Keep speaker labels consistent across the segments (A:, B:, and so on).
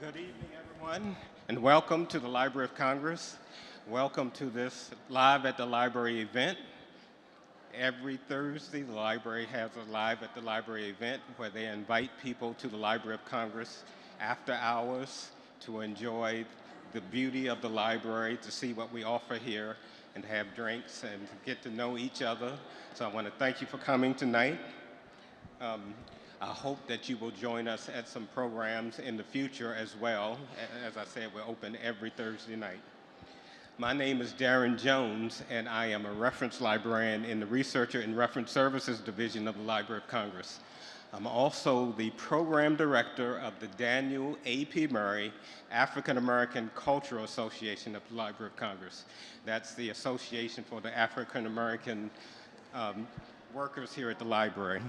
A: Good evening, everyone, and welcome to the Library of Congress. Welcome to this Live at the Library event. Every Thursday, the library has a Live at the Library event where they invite people to the Library of Congress after hours to enjoy the beauty of the library, to see what we offer here, and have drinks and get to know each other. So I want to thank you for coming tonight. I hope that you will join us at some programs in the future as well. As I said, we're open every Thursday night. My name is Darren Jones, and I am a reference librarian in the Researcher and Reference Services Division of the Library of Congress. I'm also the program director of the Daniel A.P. Murray African American Cultural Association of the Library of Congress. That's the association for the African American workers here at the library.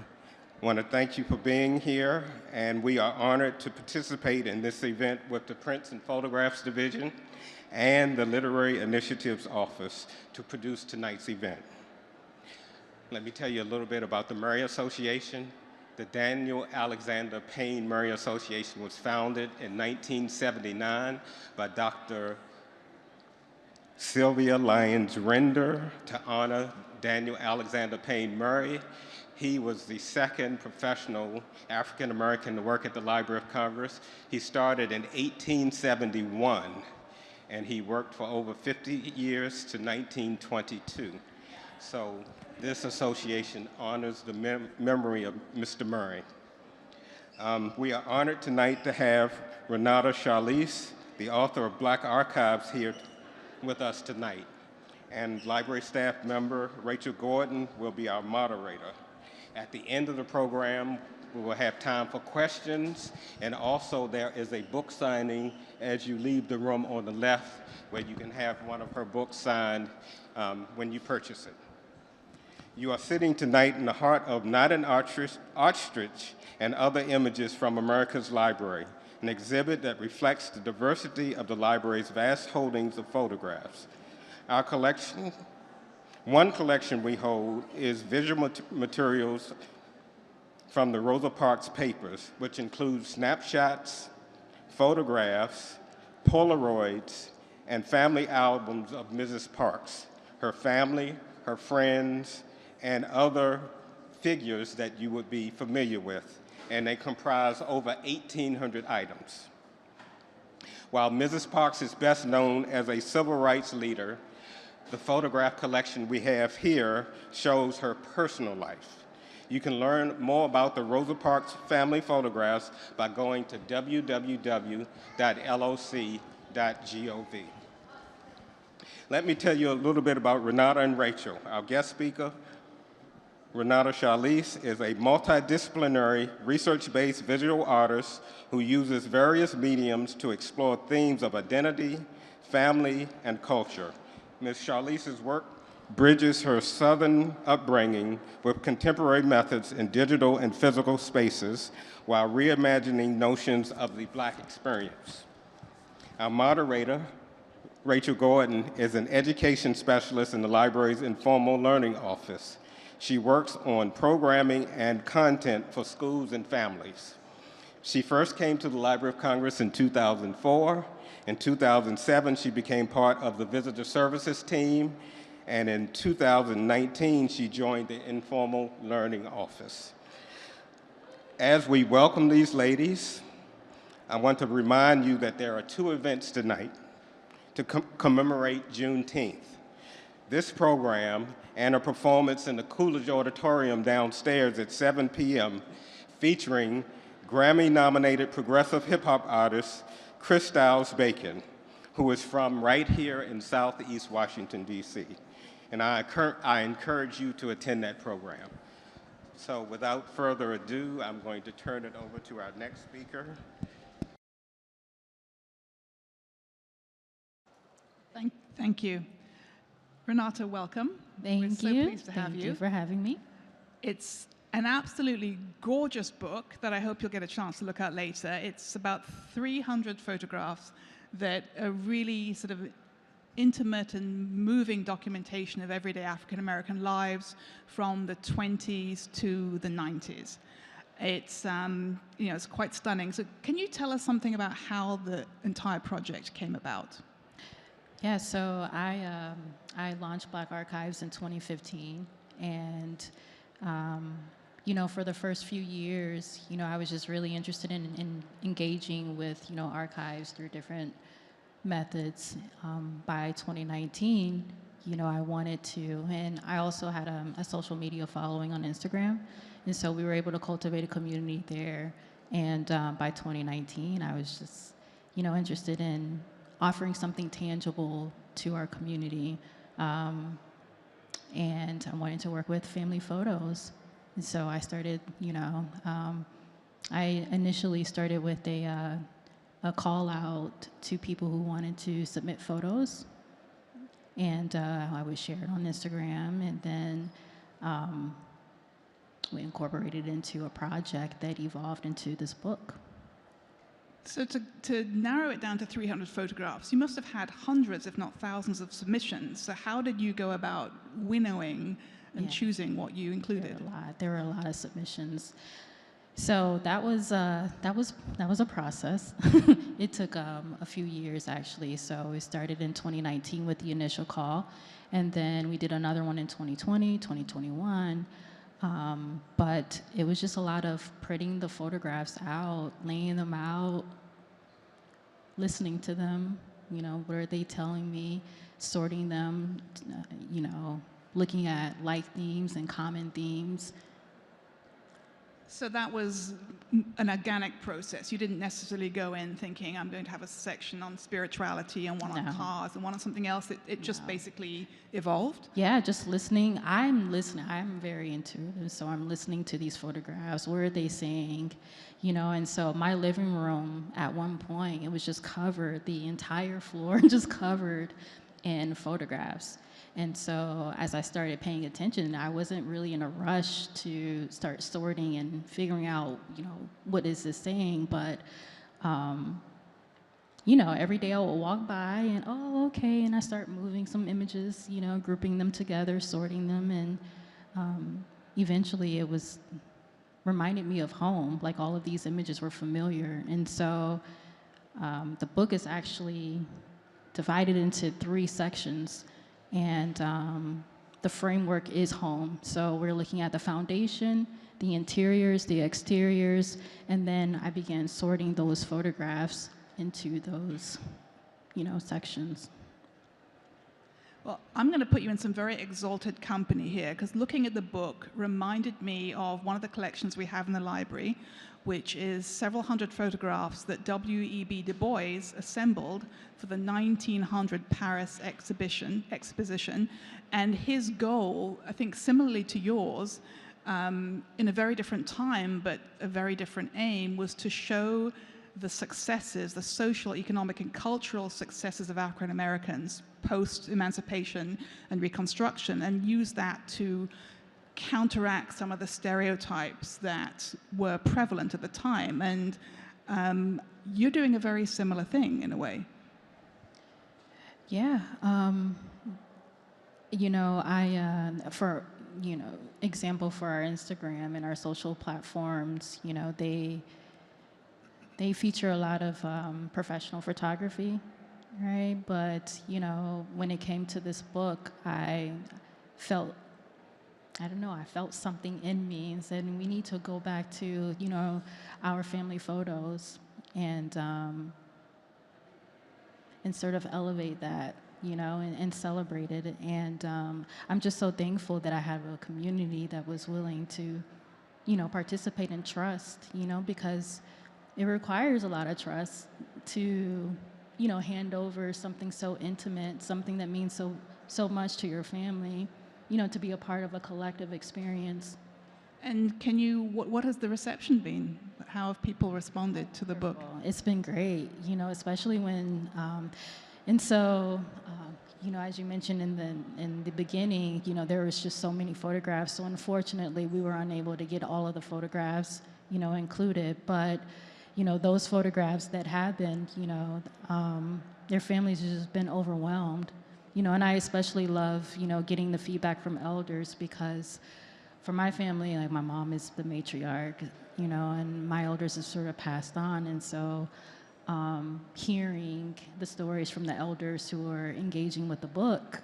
A: I want to thank you for being here, and we are honored to participate in this event with the Prints and Photographs Division and the Literary Initiatives Office to produce tonight's event. Let me tell you a little bit about the Murray Association. The Daniel Alexander Payne Murray Association was founded in 1979 by Dr. Sylvia Lyons Render to honor Daniel Alexander Payne Murray. He was the second professional African American to work at the Library of Congress. He started in 1871, and he worked for over 50 years to 1922. So this association honors the memory of Mr. Murray. We are honored tonight to have Renata Cherlise, the author of Black Archives, here with us tonight. And library staff member Rachel Gordon will be our moderator. At the end of the program, we will have time for questions, and also there is a book signing as you leave the room on the left, where you can have one of her books signed when you purchase it. You are sitting tonight in the heart of Not an Ostrich and Other Images from America's Library, an exhibit that reflects the diversity of the library's vast holdings of photographs. Our collection, one collection we hold, is visual materials from the Rosa Parks papers, which include snapshots, photographs, Polaroids, and family albums of Mrs. Parks, her family, her friends, and other figures that you would be familiar with, and they comprise over 1,800 items. While Mrs. Parks is best known as a civil rights leader, the photograph collection we have here shows her personal life. You can learn more about the Rosa Parks family photographs by going to www.loc.gov. Let me tell you a little bit about Renata and Rachel. Our guest speaker, Renata Cherlise, is a multidisciplinary, research-based visual artist who uses various mediums to explore themes of identity, family, and culture. Ms. Cherlise's work bridges her Southern upbringing with contemporary methods in digital and physical spaces while reimagining notions of the Black experience. Our moderator, Rachel Gordon, is an education specialist in the library's Informal Learning Office. She works on programming and content for schools and families. She first came to the Library of Congress in 2004. In 2007, she became part of the Visitor Services team, and in 2019, she joined the Informal Learning Office. As we welcome these ladies, I want to remind you that there are two events tonight to commemorate Juneteenth. This program and a performance in the Coolidge Auditorium downstairs at 7 p.m. featuring Grammy-nominated progressive hip-hop artist Chris Styles Bacon, who is from right here in Southeast Washington, D.C. And I encourage you to attend that program. So without further ado, I'm going to turn it over to our next speaker.
B: Thank you. Renata, welcome.
C: Thank you.
B: We're so pleased to have you.
C: Thank you for having me.
B: It's an absolutely gorgeous book that I hope you'll get a chance to look at later. It's about 300 photographs that are really sort of intimate and moving documentation of everyday African American lives from the 20s to the 90s. It's, it's quite stunning. So can you tell us something about how the entire project came about?
C: Yeah, so I launched Black Archives in 2015, and for the first few years, I was just really interested in engaging with archives through different methods. By 2019, I wanted to, and I also had a social media following on Instagram, and so we were able to cultivate a community there. And by 2019, I was just, interested in offering something tangible to our community. And I wanted to work with family photos. And so I started, I initially started with a call out to people who wanted to submit photos. And I would share it on Instagram. And then we incorporated it into a project that evolved into this book.
B: So to narrow it down to 300 photographs, you must have had hundreds, if not thousands, of submissions. So how did you go about winnowing and choosing what you included?
C: There were a lot of submissions. So that was a process. It took a few years, actually. So we started in 2019 with the initial call, and then we did another one in 2020, 2021. But it was just a lot of printing the photographs out, laying them out, listening to them, what are they telling me, sorting them, looking at like themes and common themes.
B: So that was an organic process. You didn't necessarily go in thinking, I'm going to have a section on spirituality and one on cars and one on something else. It just basically evolved?
C: Yeah, just listening. I'm listening. I'm very intuitive, so I'm listening to these photographs. What are they saying? And so my living room, at one point, it was just covered, the entire floor just covered in photographs. And so as I started paying attention, I wasn't really in a rush to start sorting and figuring out, what is this saying? But, every day I would walk by and, oh, okay, and I start moving some images, grouping them together, sorting them, and eventually it was reminded me of home. Like all of these images were familiar. And so the book is actually divided into 3 sections. And the framework is home. So we're looking at the foundation, the interiors, the exteriors, and then I began sorting those photographs into those, sections.
B: Well, I'm going to put you in some very exalted company here, because looking at the book reminded me of one of the collections we have in the library, which is several hundred photographs that W.E.B. Du Bois assembled for the 1900 Paris exposition. And his goal, I think similarly to yours, in a very different time, but a very different aim, was to show the successes, the social, economic, and cultural successes of African Americans post-emancipation and Reconstruction, and use that to counteract some of the stereotypes that were prevalent at the time. And you're doing a very similar thing in a way.
C: Yeah. For example, for our Instagram and our social platforms, they feature a lot of professional photography, right? But, when it came to this book, I felt something in me and said, we need to go back to, our family photos and sort of elevate that, and celebrate it. And I'm just so thankful that I have a community that was willing to, participate and trust, because it requires a lot of trust to, hand over something so intimate, something that means so much to your family, to be a part of a collective experience.
B: And what has the reception been? How have people responded to the book?
C: It's been great, especially when, and so, as you mentioned in the beginning, there was just so many photographs. So unfortunately, we were unable to get all of the photographs, included. But, those photographs that have been, their families have just been overwhelmed. And I especially love, getting the feedback from elders, because for my family, like my mom is the matriarch, you know, and my elders have sort of passed on. And so hearing the stories from the elders who are engaging with the book,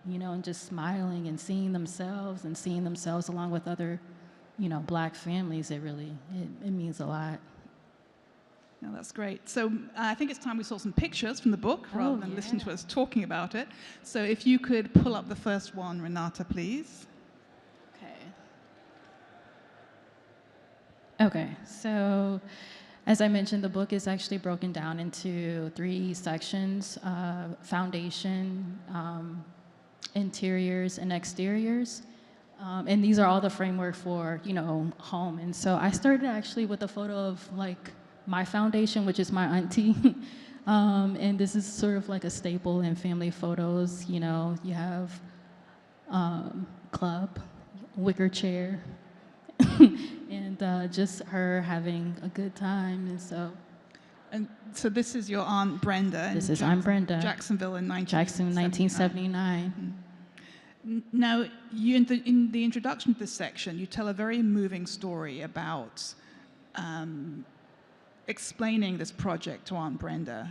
C: you know, and just smiling and seeing themselves along with other, you know, Black families, it means a lot.
B: No, that's great. So I think it's time we saw some pictures from the book rather than listen to us talking about it. So if you could pull up the first one, Renata, please.
C: Okay, so as I mentioned, the book is actually broken down into 3 sections: foundation, interiors, and exteriors. And these are all the framework for, you know, home. And so I started actually with a photo of like my foundation, which is my auntie. And this is sort of like a staple in family photos. You know, you have club, wicker chair, and just her having a good time.
B: And so this is your Aunt Brenda.
C: This is Aunt Brenda.
B: Jacksonville in
C: 1979.
B: Now, in the introduction to this section, you tell a very moving story about explaining this project to Aunt Brenda,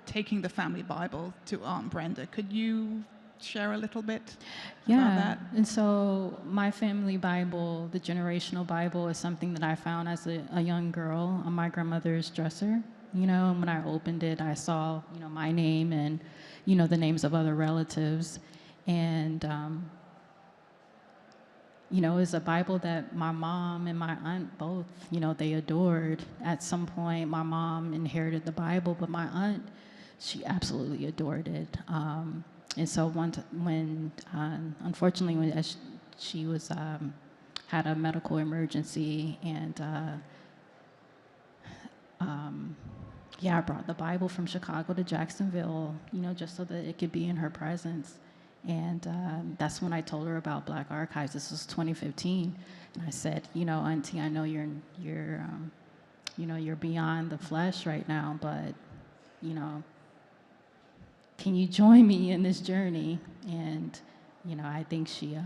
B: taking the family Bible to Aunt Brenda. Could you share a little bit about that?
C: And so my family Bible, the generational Bible, is something that I found as a young girl on my grandmother's dresser. You know, and when I opened it, I saw, you know, my name and, you know, the names of other relatives. And, you know, it's a Bible that my mom and my aunt both, you know, they adored. At some point, my mom inherited the Bible, but my aunt, she absolutely adored it. And so unfortunately, when she was had a medical emergency, and I brought the Bible from Chicago to Jacksonville, you know, just so that it could be in her presence. And that's when I told her about Black Archives. This was 2015, and I said, you know, Auntie, I know you're beyond the flesh right now, but, you know, can you join me in this journey? And, you know, I think she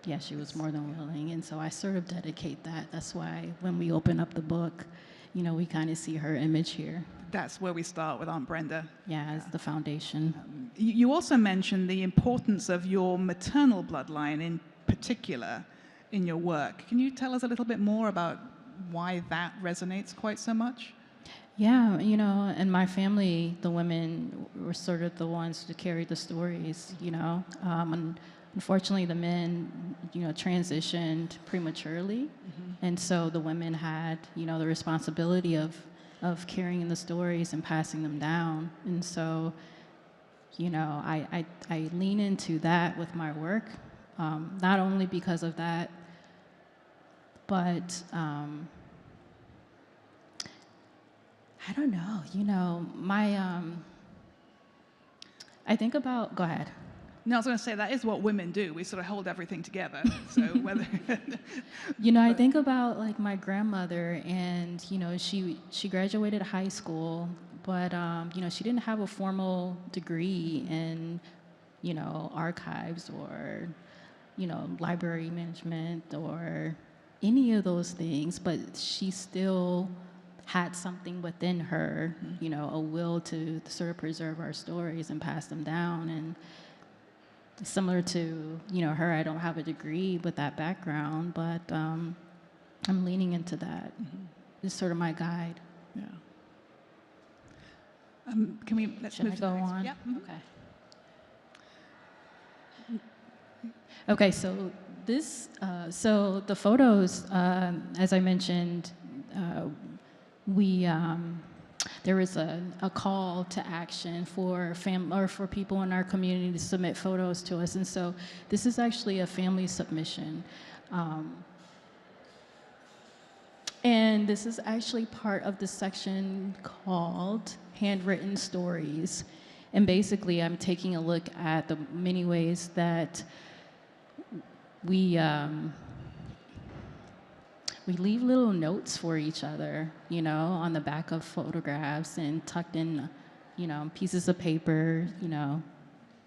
C: was more than willing. And so I sort of dedicate that. That's why when we open up the book, you know, we kind of see her image here.
B: That's where we start with Aunt Brenda.
C: Yeah, as the foundation.
B: You also mentioned the importance of your maternal bloodline in particular in your work. Can you tell us a little bit more about why that resonates quite so much?
C: Yeah, you know, in my family, the women were sort of the ones to carry the stories, you know. And unfortunately, the men, you know, transitioned prematurely. And so the women had, you know, the responsibility of carrying the stories and passing them down. And so, you know, I lean into that with my work, not only because of that, but I don't know, you know, I think about, go ahead.
B: No, I was going to say that is what women do. We sort of hold everything together. So whether
C: you know, I think about like my grandmother, and you know, she graduated high school, but you know, she didn't have a formal degree in, you know, archives or, you know, library management or any of those things, but she still had something within her, you know, a will to sort of preserve our stories and pass them down. And similar to, you know, her, I don't have a degree with that background, but I'm leaning into that. It's sort of my guide.
B: Yeah. Let's
C: Should
B: move
C: I
B: to
C: go
B: the next one.
C: on?
B: Yeah.
C: Okay, so this, so the photos, as I mentioned, there was a call to action for for people in our community to submit photos to us, and so this is actually a family submission, and this is actually part of the section called Handwritten Stories, and basically I'm taking a look at the many ways that we leave little notes for each other, you know, on the back of photographs and tucked in, you know, pieces of paper, you know,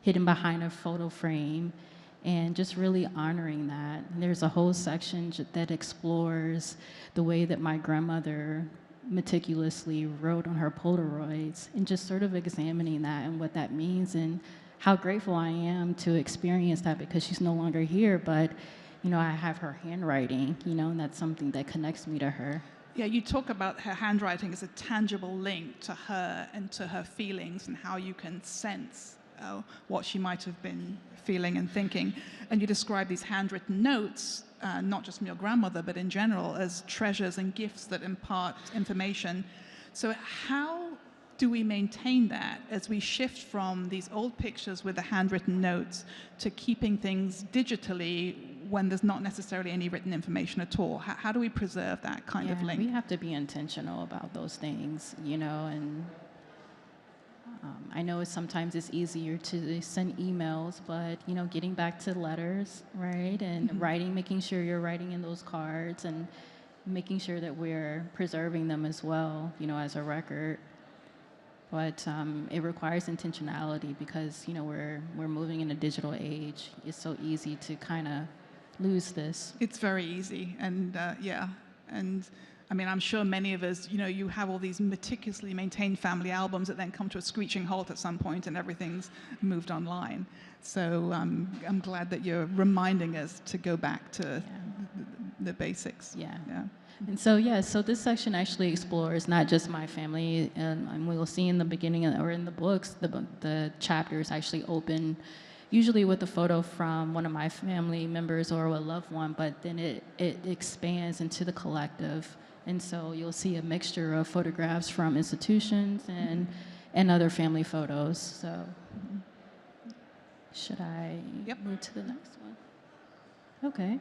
C: hidden behind a photo frame. and just really honoring that. And there's a whole section that explores the way that my grandmother meticulously wrote on her Polaroids, and just sort of examining that and what that means, and how grateful I am to experience that, because she's no longer here, but I have her handwriting, and that's something that connects me to her.
B: Yeah, you talk about her handwriting as a tangible link to her and to her feelings, and how you can sense what she might have been feeling and thinking. And you describe these handwritten notes, not just from your grandmother, but in general, as treasures and gifts that impart information. So how do we maintain that as we shift from these old pictures with the handwritten notes to keeping things digitally when there's not necessarily any written information at all? How do we preserve that kind of link?
C: We have to be intentional about those things, and I know sometimes it's easier to send emails, but, getting back to letters, right? And writing, making sure you're writing in those cards, and making sure that we're preserving them as well, as a record. But it requires intentionality, because, we're moving in a digital age. It's so easy to kind of lose this.
B: It's very easy, and and I mean, I'm sure many of us, you have all these meticulously maintained family albums that then come to a screeching halt at some point, and everything's moved online. So I'm glad that you're reminding us to go back to the basics.
C: Yeah. And so this section actually explores not just my family, and we'll see in the beginning or in the books, the chapters actually open usually with a photo from one of my family members or a loved one, but then it expands into the collective. And so you'll see a mixture of photographs from institutions and other family photos. So should I move to the next one? Okay.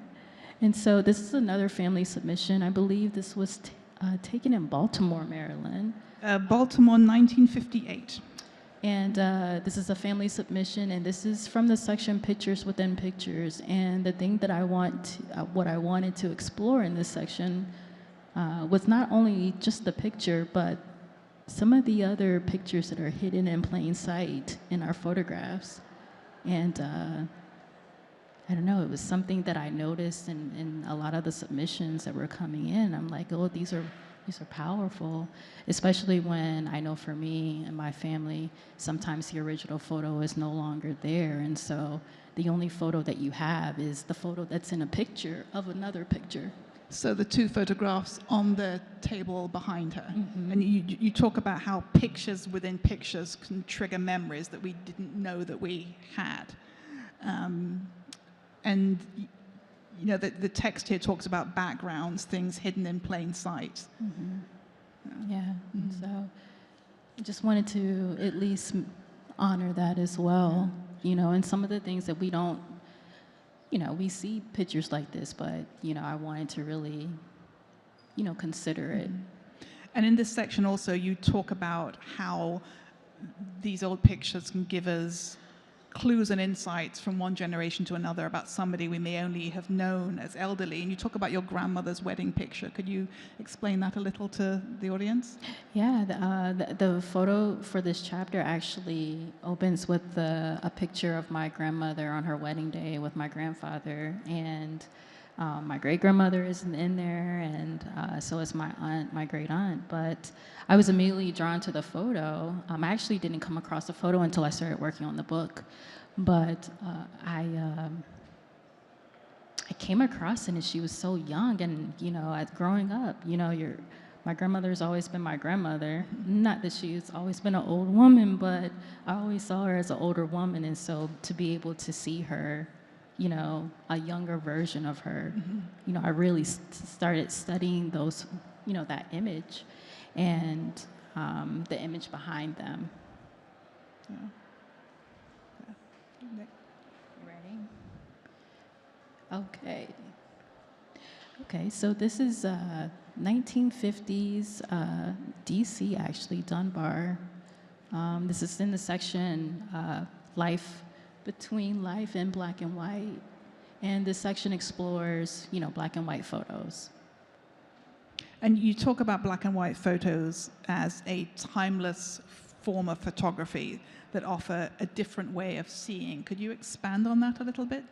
C: And so this is another family submission. I believe this was taken in Baltimore, Maryland.
B: Baltimore, 1958.
C: And this is a family submission, and this is from the section Pictures Within Pictures. And the thing that what I wanted to explore in this section was not only just the picture, but some of the other pictures that are hidden in plain sight in our photographs. And I don't know, it was something that I noticed in a lot of the submissions that were coming in. I'm like, oh, these are powerful, especially when I know for me and my family, sometimes the original photo is no longer there. And so the only photo that you have is the photo that's in a picture of another picture.
B: So the two photographs on the table behind her. Mm-hmm. And you talk about how pictures within pictures can trigger memories that we didn't know that we had. And the text here talks about backgrounds, things hidden in plain sight.
C: Mm-hmm. Yeah. Mm-hmm. So I just wanted to at least honor that as well, and some of the things that we don't, we see pictures like this, but, I wanted to really, consider it.
B: And in this section also, you talk about how these old pictures can give us clues and insights from one generation to another about somebody we may only have known as elderly. And you talk about your grandmother's wedding picture. Could you explain that a little to the audience?
C: Yeah, the photo for this chapter actually opens with a picture of my grandmother on her wedding day with my grandfather. And my great-grandmother isn't in there, and so is my aunt, my great-aunt. But I was immediately drawn to the photo. I actually didn't come across the photo until I started working on the book. But I came across it, and she was so young. And, growing up, my grandmother's always been my grandmother. Not that she's always been an old woman, but I always saw her as an older woman. And so to be able to see her, a younger version of her, I really started studying those, that image and the image behind them.
B: Yeah.
C: You ready? Okay, so this is 1950s DC, actually, Dunbar. This is in the section Life Between Life and Black and White. And this section explores, black and white photos.
B: And you talk about black and white photos as a timeless form of photography that offer a different way of seeing. Could you expand on that a little bit?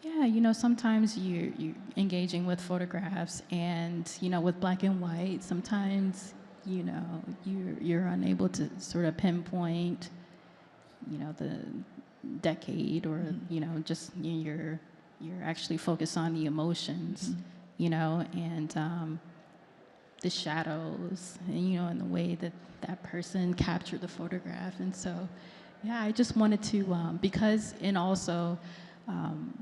C: Yeah, you know, sometimes you're engaging with photographs and, you know, with black and white, sometimes, you know, you're unable to sort of pinpoint, you know, the decade or, you know, just you're actually focused on the emotions, you know, and the shadows, and, you know, and the way that that person captured the photograph. And so, yeah, I just wanted to, because, and also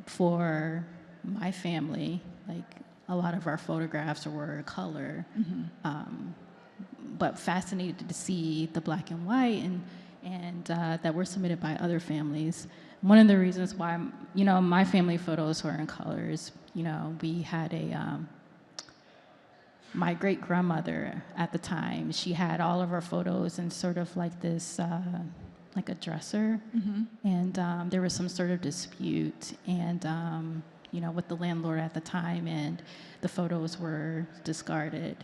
C: for my family, like a lot of our photographs were color, but fascinated to see the black and white and that were submitted by other families. One of the reasons why, you know, my family photos were in colors, you know, we had my great-grandmother at the time, she had all of our photos in sort of like this, like a dresser, and there was some sort of dispute, and you know, with the landlord at the time, and the photos were discarded.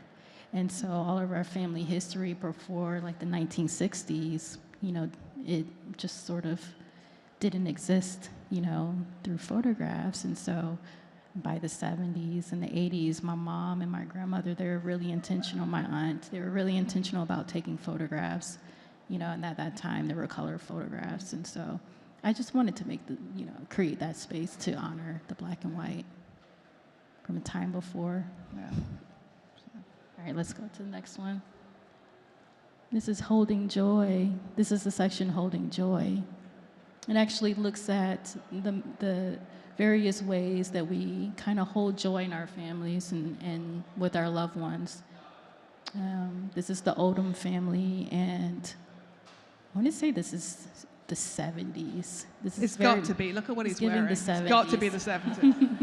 C: And so all of our family history before like the 1960s, you know, it just sort of didn't exist, you know, through photographs. And so by the 70s and the 80s, my mom and my grandmother, they were really intentional, my aunt, they were really intentional about taking photographs, you know, and at that time there were color photographs. And so I just wanted to make you know, create that space to honor the black and white from a time before.
B: Yeah.
C: All right, let's go to the next one. This is Holding Joy. This is the section Holding Joy. It actually looks at the various ways that we kind of hold joy in our families and with our loved ones. This is the Odom family, and I want to say this is the 70s.
B: It's got to be. Look at what he's wearing.
C: The 70s.
B: It's got to be the 70s.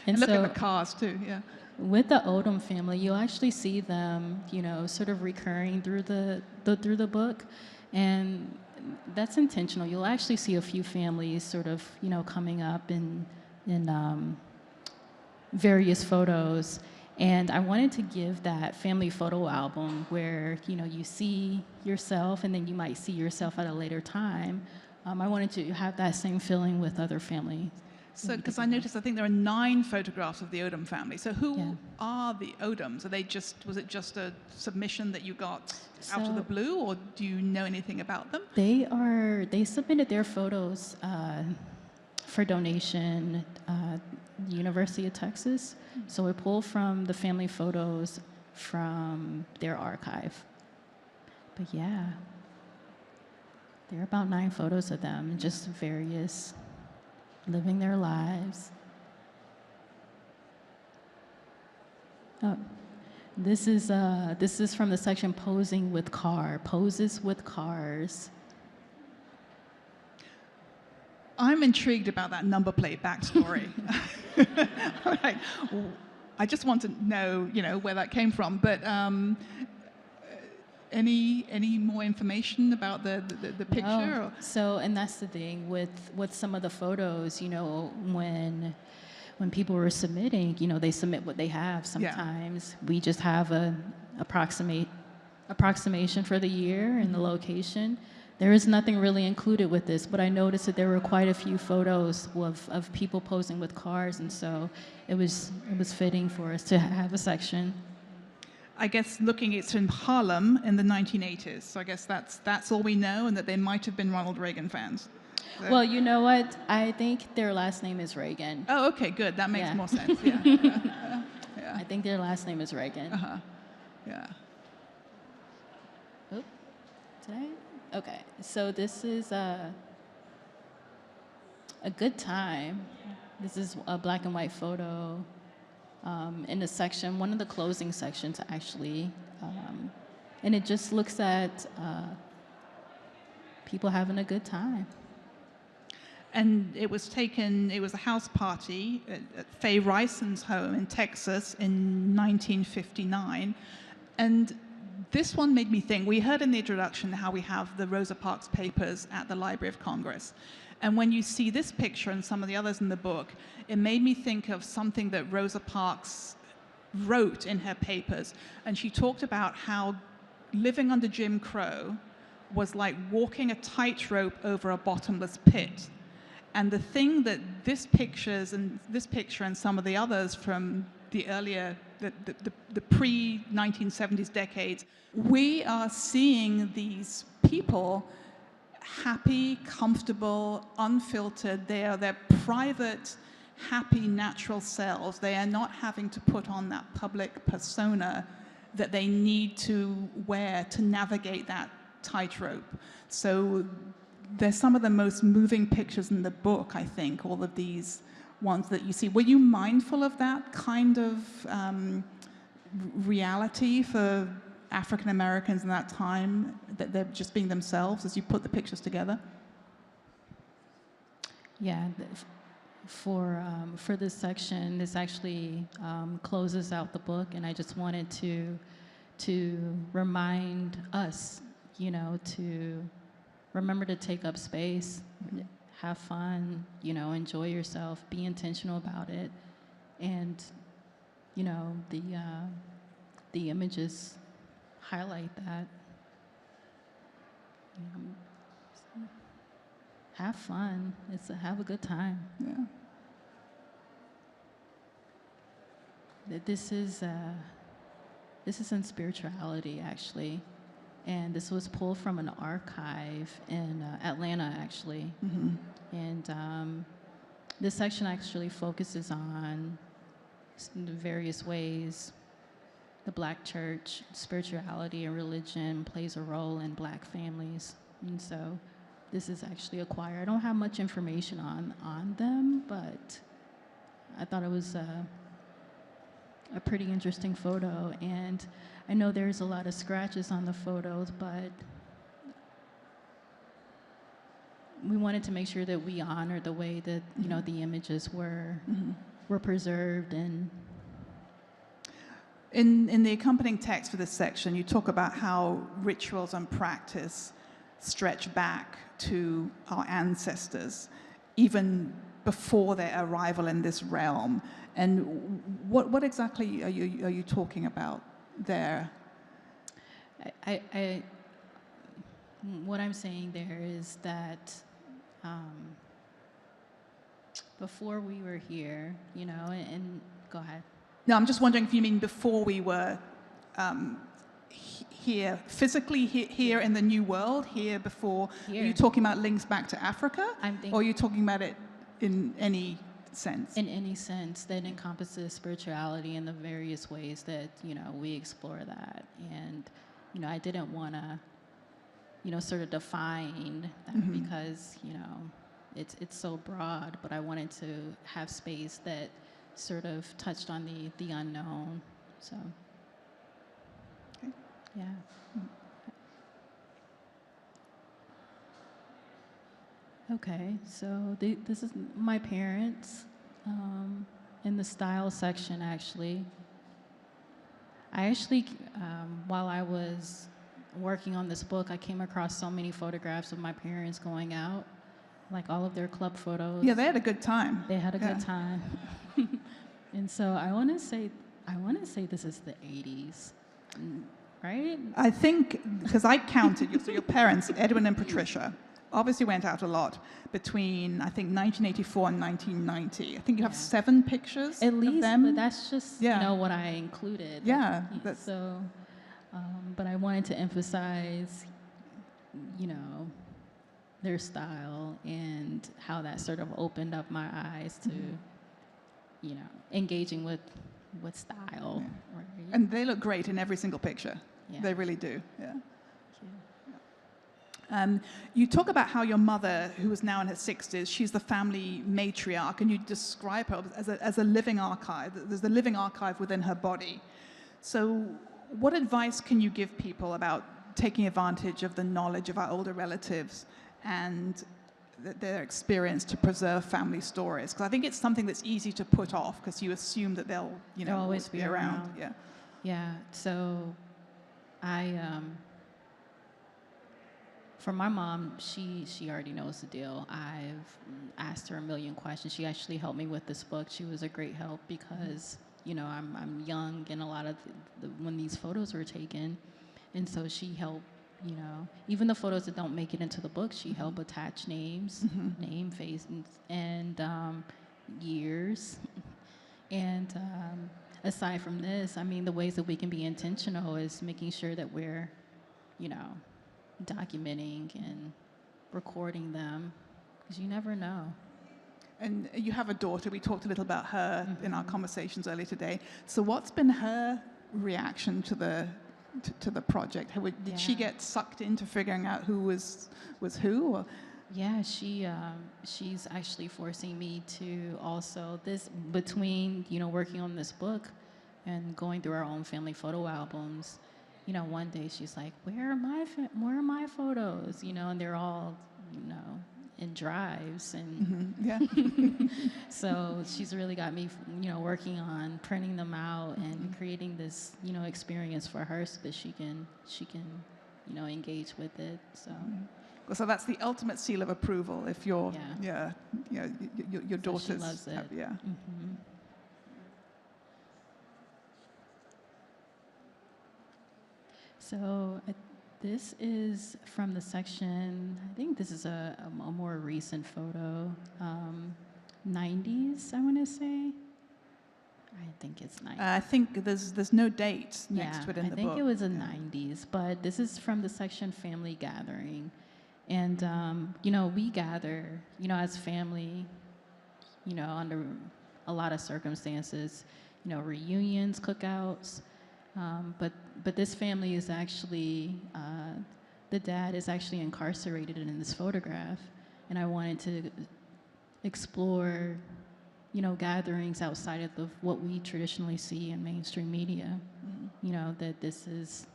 B: And look at the cars too, yeah.
C: With the Odom family, you'll actually see them, you know, sort of recurring through the book, and that's intentional. You'll actually see a few families sort of, you know, coming up in various photos. And I wanted to give that family photo album where, you know, you see yourself and then you might see yourself at a later time. I wanted to have that same feeling with other families.
B: So, because I noticed, I think there are 9 photographs of the Odom family. So who are the Odoms? Are they was it just a submission that you got out of the blue, or do you know anything about them?
C: They submitted their photos for donation University of Texas. So we pulled from the family photos from their archive. But yeah, there are about 9 photos of them, just various living their lives. Oh, this is from the section Poses with Cars.
B: I'm intrigued about that number plate backstory. All right. I just want to know, you know, where that came from. But any more information about the picture?
C: Oh, so, and that's the thing with some of the photos, you know, when people were submitting, you know, they submit what they have. Sometimes we just have a approximation for the year and the location. There is nothing really included with this, but I noticed that there were quite a few photos of people posing with cars, and so it was fitting for us to have a section.
B: I guess it's in Harlem in the 1980s. So I guess that's all we know, and that they might have been Ronald Reagan fans. So.
C: Well, you know what? I think their last name is Reagan.
B: Oh, okay, good. That makes more sense. Yeah. Yeah.
C: I think their last name is Reagan.
B: Uh-huh. Yeah.
C: Oop. Did I? Okay. So this is a good time. This is a black and white photo. In the section, one of the closing sections actually, and it just looks at people having a good time.
B: And it was a house party at Faye Ryson's home in Texas in 1959. And this one made me think, we heard in the introduction how we have the Rosa Parks papers at the Library of Congress. And when you see this picture and some of the others in the book, it made me think of something that Rosa Parks wrote in her papers. And she talked about how living under Jim Crow was like walking a tightrope over a bottomless pit. And the thing that this picture and some of the others from the earlier, the pre-1970s decades, we are seeing these people happy, comfortable, unfiltered. They are their private, happy, natural selves. They are not having to put on that public persona that they need to wear to navigate that tightrope. So there's some of the most moving pictures in the book, I think, all of these ones that you see. Were you mindful of that kind of reality for African Americans in that time, that they're just being themselves as you put the pictures together?
C: Yeah, for this section, this actually closes out the book, and I just wanted to remind us, to remember to take up space, have fun, enjoy yourself, be intentional about it, and the images highlight that. Have fun. Have a good time.
B: Yeah.
C: This is in spirituality, actually, and this was pulled from an archive in Atlanta, actually.
B: Mm-hmm.
C: And this section actually focuses on the various ways the Black church, spirituality, and religion plays a role in Black families. And so this is actually a choir. I don't have much information on them, but I thought it was a pretty interesting photo. And I know there's a lot of scratches on the photos, but we wanted to make sure that we honor the way that, the images were preserved. And
B: in the accompanying text for this section, you talk about how rituals and practice stretch back to our ancestors, even before their arrival in this realm. And what exactly are you talking about there?
C: What I'm saying there is that before we were here, and go ahead.
B: No, I'm just wondering if you mean before we were here, physically here in the New World, here before.
C: Here.
B: Are you talking about links back to Africa? Or are you talking about it in any sense?
C: In any sense that encompasses spirituality in the various ways that, we explore that. And, I didn't want to, sort of define that because, it's so broad, but I wanted to have space that sort of touched on the unknown. So,
B: okay.
C: Yeah. Okay, so this is my parents in the style section, actually. I actually, while I was working on this book, I came across so many photographs of my parents going out, like all of their club photos.
B: Yeah, they had a good time.
C: They had a good time. And so I want to say this is the 80s, right?
B: I think, because I counted, so your parents, Edwin and Patricia, obviously went out a lot between, I think, 1984 and 1990. I think you have 7 pictures
C: at least,
B: of them.
C: But that's just, what I included.
B: Yeah.
C: So, but I wanted to emphasize, their style and how that sort of opened up my eyes to, engaging with style.
B: Yeah.
C: Right?
B: And they look great in every single picture.
C: Yeah.
B: They really do. Yeah.
C: Thank you.
B: You talk about how your mother, who is now in her 60s, she's the family matriarch, and you describe her as a living archive. There's a living archive within her body. So what advice can you give people about taking advantage of the knowledge of our older relatives and their experience to preserve family stories? Because I think it's something that's easy to put off because you assume that they'll
C: always be around.
B: Yeah.
C: Yeah. So I for my mom, she already knows the deal. I've asked her a million questions. She actually helped me with this book. She was a great help because I'm young, and a lot of when these photos were taken, And so she helped, even the photos that don't make it into the book, she helped attach names, name, face, and years. And aside from this, I mean, the ways that we can be intentional is making sure that we're, documenting and recording them, because you never know.
B: And you have a daughter. We talked a little about her in our conversations earlier today. So what's been her reaction to the project? Did she get sucked into figuring out who was who? Or?
C: Yeah, she's actually forcing me to also between working on this book and going through our own family photo albums. One day she's like, "Where are my photos?" And they're all in drives, and so she's really got me working on printing them out and creating this experience for her so that she can engage with it.
B: So that's the ultimate seal of approval if your daughter's
C: she loves it.
B: happy,
C: So this is from the section, I think this is a more recent photo, 90s, I want to say. I think it's 90s.
B: I think there's no date next to it in the book.
C: I think it was a 90s, but this is from the section Family Gathering. And, we gather, as family, under a lot of circumstances, reunions, cookouts. But this family is actually, the dad is actually incarcerated in this photograph. And I wanted to explore, gatherings outside of what we traditionally see in mainstream media. That this is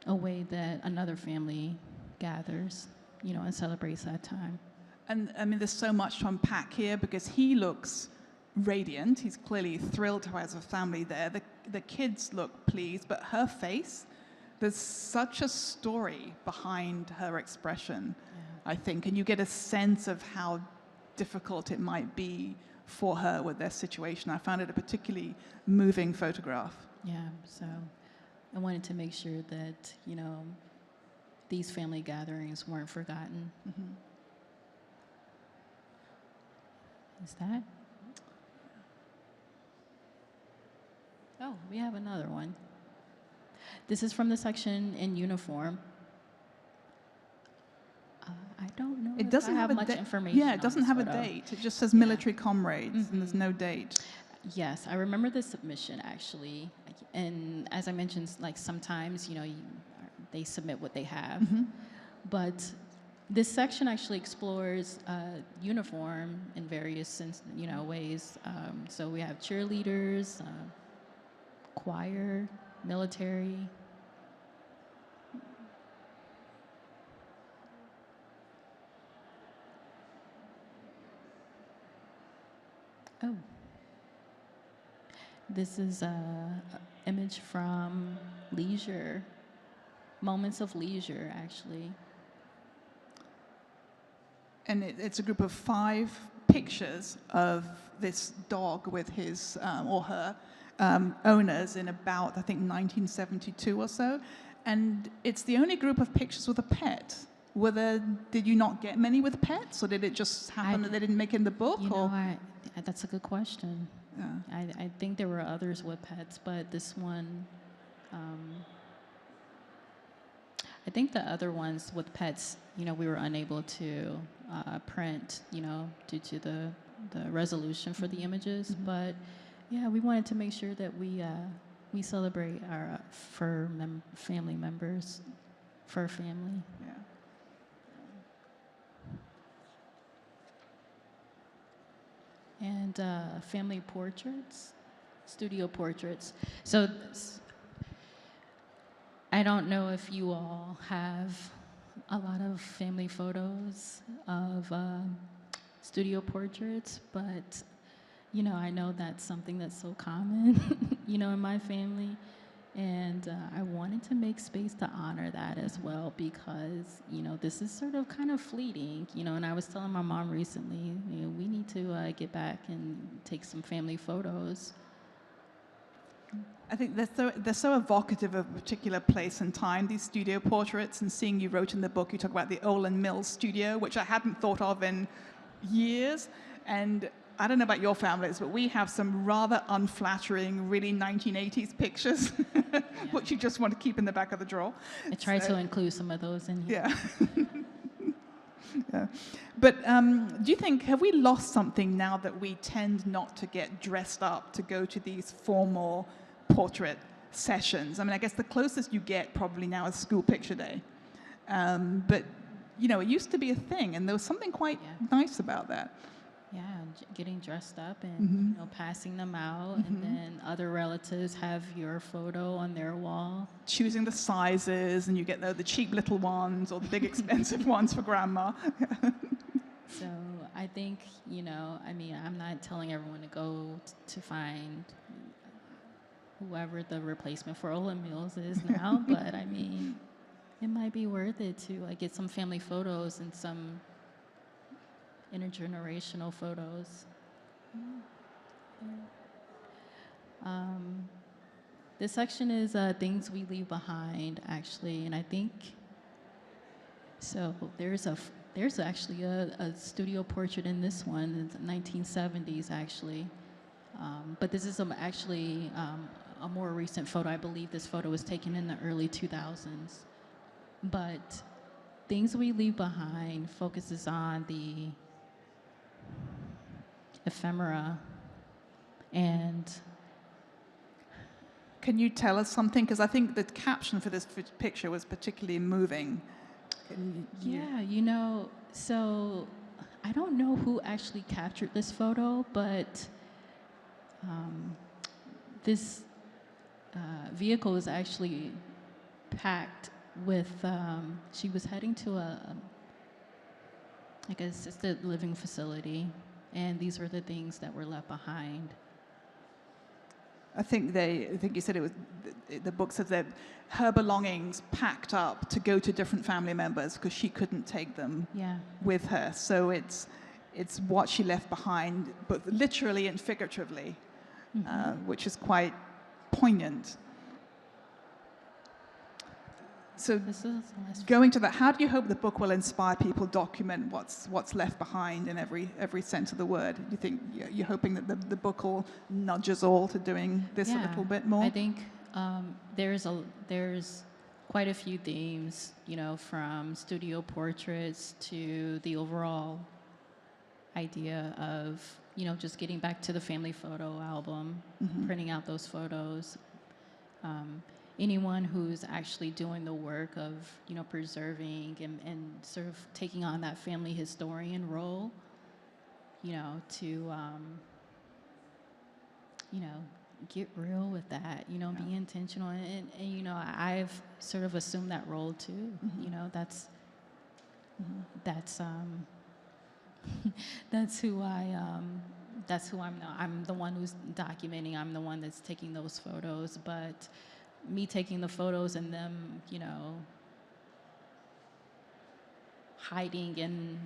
C: a way that another family gathers, and celebrates that time.
B: And I mean, there's so much to unpack here because he looks radiant. He's clearly thrilled to have a family there. The kids look pleased, but her face, there's such a story behind her expression, I think. And you get a sense of how difficult it might be for her with their situation. I found it a particularly moving photograph.
C: Yeah, so I wanted to make sure that, these family gatherings weren't forgotten. Is that? Oh, we have another one. This is from the section in uniform. I don't know.
B: It doesn't have
C: much information.
B: Yeah, it doesn't have a date. It just says military comrades, and there's no date.
C: Yes, I remember the submission actually, and as I mentioned, like sometimes they submit what they have, but this section actually explores uniform in various ways. So we have cheerleaders, choir, military. Oh. This is an image from Leisure, Moments of Leisure, actually.
B: And it's a group of 5 pictures of this dog with his or her owners in about, I think, 1972 or so. And it's the only group of pictures with a pet. Did you not get many with pets, or did it just happen that they didn't make it in the book?
C: That's a good question. Yeah. I think there were others with pets, but this one, I think the other ones with pets, we were unable to print, due to the resolution for the images. But yeah, we wanted to make sure that we celebrate our family members, fur family.
B: Yeah.
C: And family portraits, studio portraits. So I don't know if you all have a lot of family photos of studio portraits, but I know that's something that's so common, in my family. And I wanted to make space to honor that as well because, this is sort of kind of fleeting, and I was telling my mom recently, we need to get back and take some family photos.
B: I think they're so evocative of a particular place and time, these studio portraits, and seeing you wrote in the book, you talk about the Olin Mills studio, which I hadn't thought of in years. And I don't know about your families, but we have some rather unflattering, really 1980s pictures, which you just want to keep in the back of the drawer.
C: I try to include some of those in here.
B: Yeah. Yeah. But do you think, have we lost something now that we tend not to get dressed up to go to these formal portrait sessions? I mean, I guess the closest you get probably now is school picture day. But, you know, it used to be a thing, and there was something quite nice about that.
C: Yeah, getting dressed up and you know, passing them out, and then other relatives have your photo on their wall.
B: Choosing the sizes, and you get the cheap little ones or the big expensive ones for grandma.
C: So I think, you know, I mean, I'm not telling everyone to go to find whoever the replacement for Ola Mills is now, but I mean, it might be worth it to like get some family photos and some intergenerational photos. This section is things we leave behind, actually, and I think so. There's actually a studio portrait in this one. It's 1970s, actually, but this is actually a more recent photo. I believe this photo was taken in the early 2000s. But things we leave behind focuses on the ephemera. And
B: can you tell us something? Because I think the caption for this picture was particularly moving.
C: Yeah, you know, so I don't know who actually captured this photo, but this vehicle is actually packed with, she was heading to like an assisted living facility, and these were the things that were left behind.
B: I think you said it was, the book says that her belongings packed up to go to different family members because she couldn't take them with her. So it's what she left behind, but literally and figuratively, which is quite poignant. So going to that, how do you hope the book will inspire people, document what's left behind in every sense of the word? Do you think you're hoping that the book will nudge us all to doing this a little bit more?
C: I think there's quite a few themes, you know, from studio portraits to the overall idea of, you know, just getting back to the family photo album, printing out those photos. Anyone who's actually doing the work of, you know, preserving and sort of taking on that family historian role, you know, to, you know, get real with that, you know, be intentional. And, you know, I've sort of assumed that role too. You know, that's who I'm now. I'm the one who's documenting. I'm the one that's taking those photos, but me taking the photos and them, you know, hiding in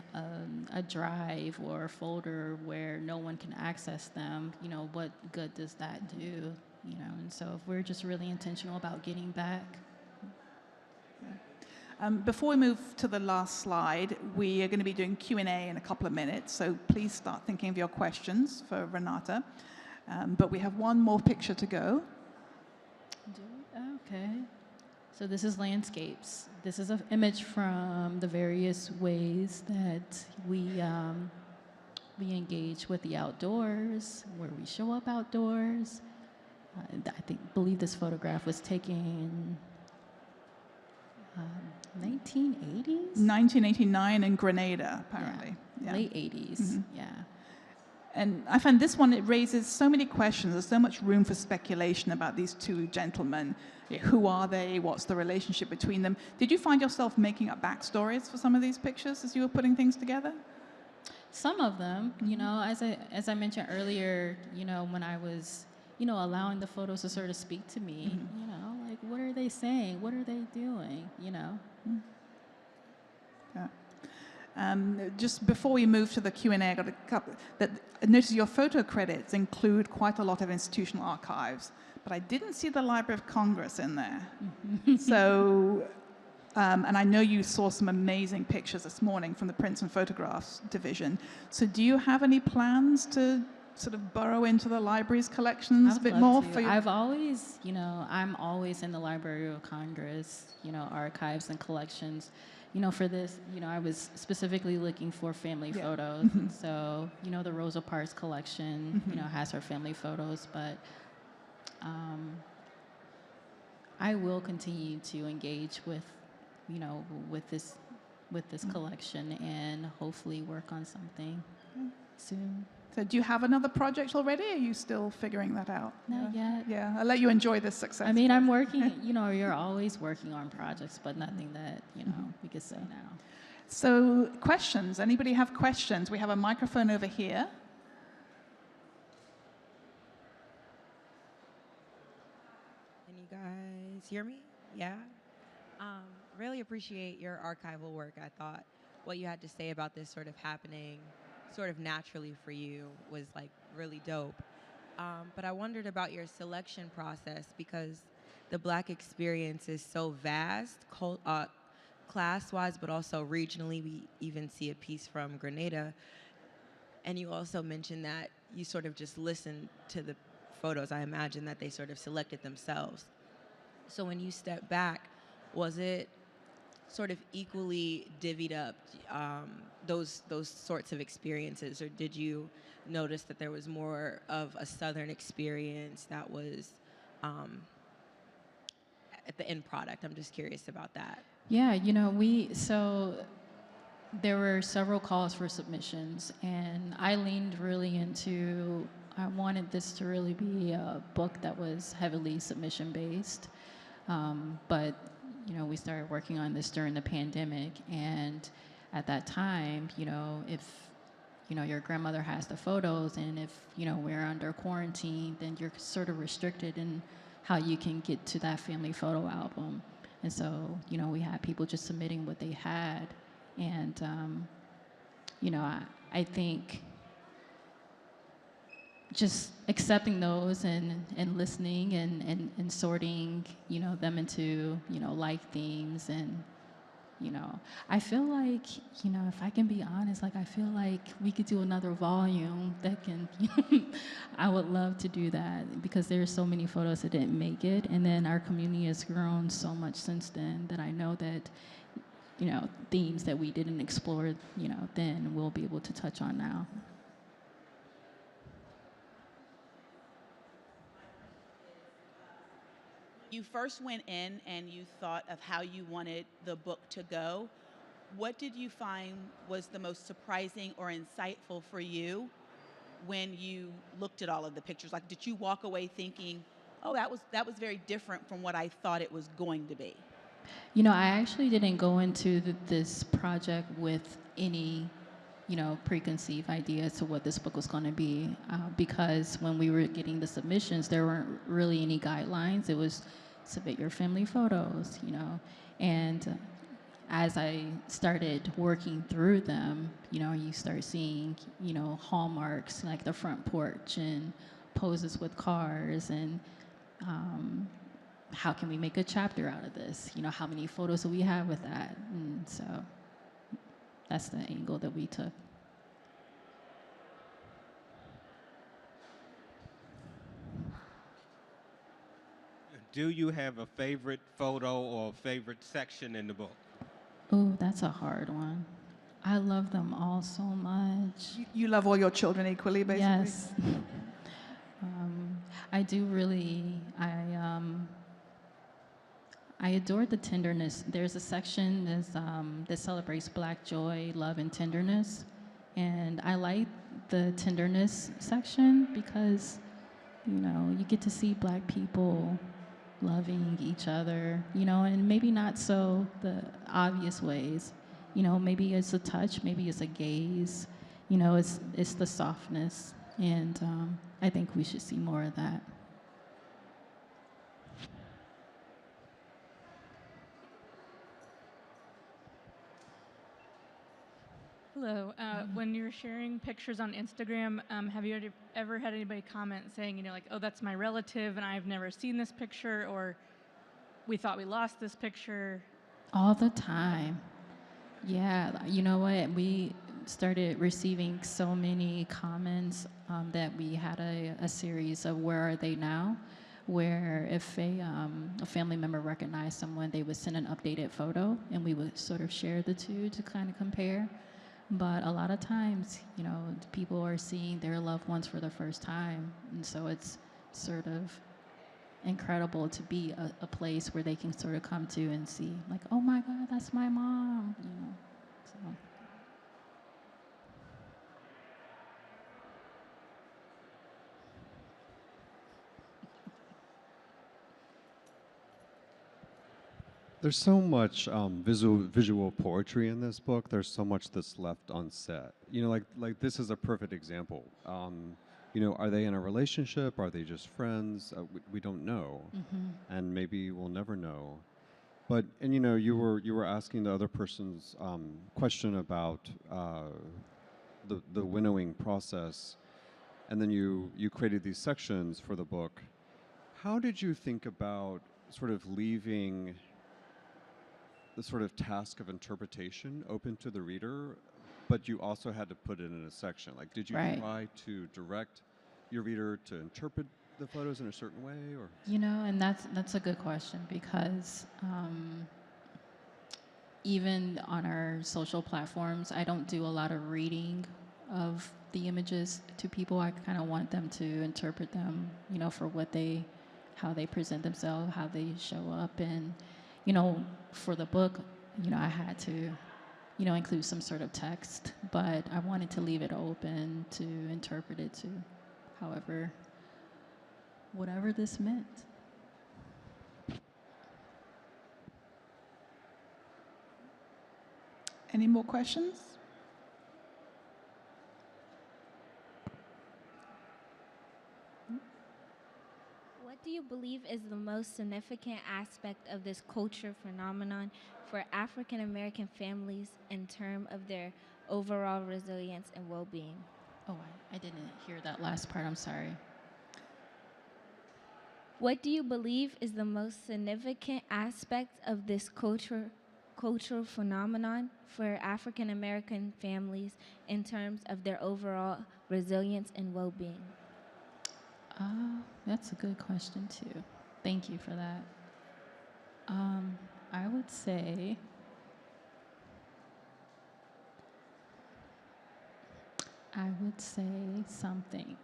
C: a drive or a folder where no one can access them, you know, what good does that do? You know, and so if we're just really intentional about getting back.
B: Before we move to the last slide, we are going to be doing Q&A in a couple of minutes, so please start thinking of your questions for Renata. But we have one more picture to go.
C: Okay. So this is landscapes. This is an image from the various ways that we engage with the outdoors, where we show up outdoors. Believe this photograph was taken in 1980s?
B: 1989 in Grenada, apparently.
C: Yeah. Late 80s, yeah.
B: And I find this one, it raises so many questions. There's so much room for speculation about these two gentlemen. Who are they? What's the relationship between them? Did you find yourself making up backstories for some of these pictures as you were putting things together?
C: Some of them, you know, as I mentioned earlier, you know, when I was, you know, allowing the photos to sort of speak to me, you know, like, what are they saying? What are they doing? You know?
B: Yeah. Just before we move to the Q&A, I got a couple that I noticed your photo credits include quite a lot of institutional archives, but I didn't see the Library of Congress in there. So, and I know you saw some amazing pictures this morning from the Prints and Photographs division. So do you have any plans to sort of burrow into the library's collections a bit more?
C: I've always, I'm always in the Library of Congress, archives and collections. For this, I was specifically looking for family photos. And so, the Rosa Parks collection, has her family photos, but I will continue to engage with, with this collection and hopefully work on something soon.
B: So do you have another project already, or are you still figuring that out?
C: Not yet.
B: Yeah, I'll let you enjoy this success.
C: I mean, I'm working, you're always working on projects, but nothing that, we could say now.
B: So questions, anybody have questions? We have a microphone over here.
D: Can you guys hear me? Yeah? Really appreciate your archival work. I thought what you had to say about this sort of happening sort of naturally for you was like really dope. But I wondered about your selection process, because the Black experience is so vast, class-wise, but also regionally. We even see a piece from Grenada. And you also mentioned that you sort of just listened to the photos. I imagine that they sort of selected themselves. So when you step back, was it sort of equally divvied up, those sorts of experiences, or did you notice that there was more of a Southern experience that was at the end product? I'm just curious about that.
C: Yeah, so there were several calls for submissions, and I leaned really into, I wanted this to really be a book that was heavily submission based, but we started working on this during the pandemic, and at that time, if your grandmother has the photos, and if we're under quarantine, then you're sort of restricted in how you can get to that family photo album. And so we had people just submitting what they had, and I think just accepting those and listening and sorting, them into, like themes. And, I feel like, if I can be honest, I feel like we could do another volume that can, I would love to do that, because there's so many photos that didn't make it. And then our community has grown so much since then that I know that, themes that we didn't explore, then we'll be able to touch on now.
E: You first went in and you thought of how you wanted the book to go. What did you find was the most surprising or insightful for you when you looked at all of the pictures? Like, did you walk away thinking, oh, that was very different from what I thought it was going to be?
C: I actually didn't go into this project with any preconceived ideas to what this book was going to be, because when we were getting the submissions, there weren't really any guidelines. It was submit your family photos, and as I started working through them, you start seeing, hallmarks like the front porch and poses with cars, and how can we make a chapter out of this? How many photos do we have with that? And so that's the angle that we took.
A: Do you have a favorite photo or favorite section in the book?
C: Oh, that's a hard one. I love them all so much.
B: You love all your children equally, basically?
C: Yes. I do really, I adore the tenderness. There's a section that celebrates Black joy, love, and tenderness. And I like the tenderness section because, you get to see Black people loving each other, and maybe not so the obvious ways. Maybe it's a touch, maybe it's a gaze, it's the softness. And I think we should see more of that.
F: Hello. When you're sharing pictures on Instagram, have you ever had anybody comment saying, like, oh, that's my relative and I've never seen this picture, or we thought we lost this picture?
C: All the time. Yeah, you know what? We started receiving so many comments that we had a series of Where Are They Now? Where if a family member recognized someone, they would send an updated photo and we would sort of share the two to kind of compare. But a lot of times, people are seeing their loved ones for the first time. And so it's sort of incredible to be a place where they can sort of come to and see, like, oh my God, that's my mom, so.
G: There's so much visual poetry in this book. There's so much that's left unsaid. Like this is a perfect example. Are they in a relationship? Are they just friends? We don't know, and maybe we'll never know. But you were asking the other person's question about the winnowing process, and then you created these sections for the book. How did you think about sort of leaving the sort of task of interpretation open to the reader, but you also had to put it in a section? Like, did you
C: Right.
G: try to direct your reader to interpret the photos in a certain way, or?
C: And that's a good question, because even on our social platforms, I don't do a lot of reading of the images to people. I kind of want them to interpret them, for how they present themselves, how they show up. And, for the book, I had to, include some sort of text, but I wanted to leave it open to interpret it to whatever this meant.
B: Any more questions?
H: What do you believe is the most significant aspect of this culture phenomenon for African American families in terms of their overall resilience and well-being?
C: Oh, I didn't hear that last part. I'm sorry.
H: What do you believe is the most significant aspect of this cultural phenomenon for African American families in terms of their overall resilience and well-being?
C: That's a good question too. Thank you for that. I would say something.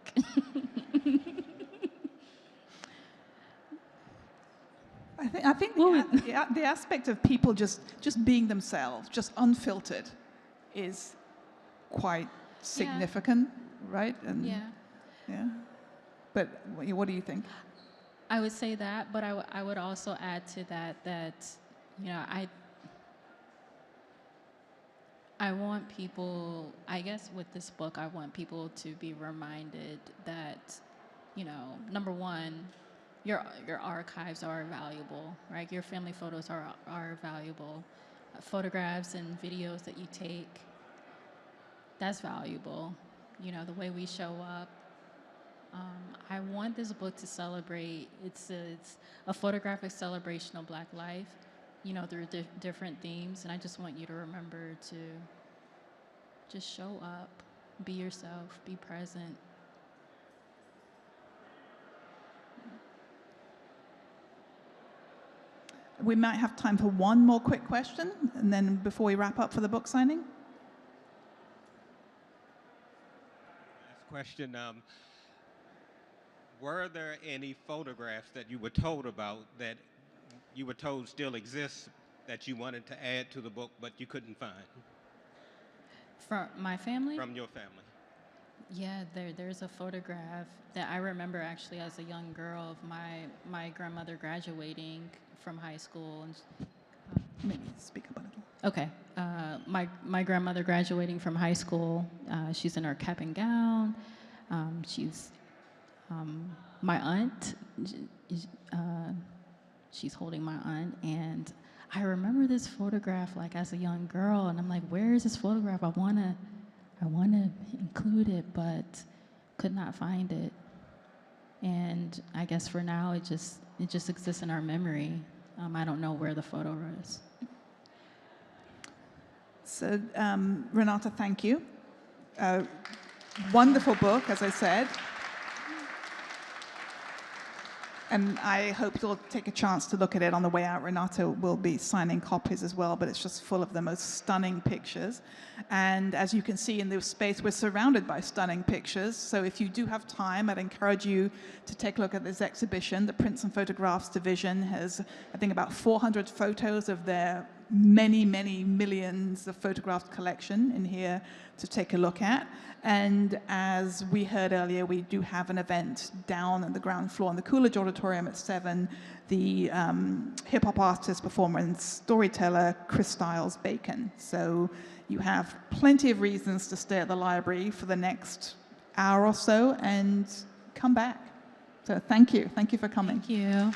B: I think the aspect of people just being themselves, just unfiltered, is quite significant, right? And yeah. But what do you think?
C: I would say that, but I would also add to that I want people, I guess with this book, I want people to be reminded that, number one, your archives are valuable, right? Your family photos are valuable. Photographs and videos that you take, that's valuable. The way we show up. I want this book to celebrate, it's a photographic celebration of Black life, through different themes. And I just want you to remember to just show up, be yourself, be present.
B: We might have time for one more quick question, and then before we wrap up for the book signing.
A: Last question. Were there any photographs that you were told about that you were told still exist that you wanted to add to the book but you couldn't find?
C: From my family?
A: From your family.
C: Yeah, there's a photograph that I remember actually as a young girl of my grandmother graduating from high school. And
B: Maybe speak up a little.
C: Okay. My grandmother graduating from high school. She's in her cap and gown. She's my aunt. She's holding my aunt, and I remember this photograph like as a young girl, and I'm like, where is this photograph? I want to I want to include it, but could not find it. And I guess for now, it just exists in our memory. I don't know where the photo is.
B: So, Renata, thank you. Wonderful book, as I said. And I hope you'll take a chance to look at it on the way out. Renata will be signing copies as well, but it's just full of the most stunning pictures. And as you can see in this space, we're surrounded by stunning pictures. So if you do have time, I'd encourage you to take a look at this exhibition. The Prints and Photographs Division has, I think, about 400 photos of their many, many millions of photographed collection in here to take a look at. And as we heard earlier, we do have an event down on the ground floor in the Coolidge Auditorium at 7, the hip-hop artist, performer, and storyteller Chris Styles Bacon. So you have plenty of reasons to stay at the library for the next hour or so and come back. So thank you. Thank you for coming.
C: Thank you.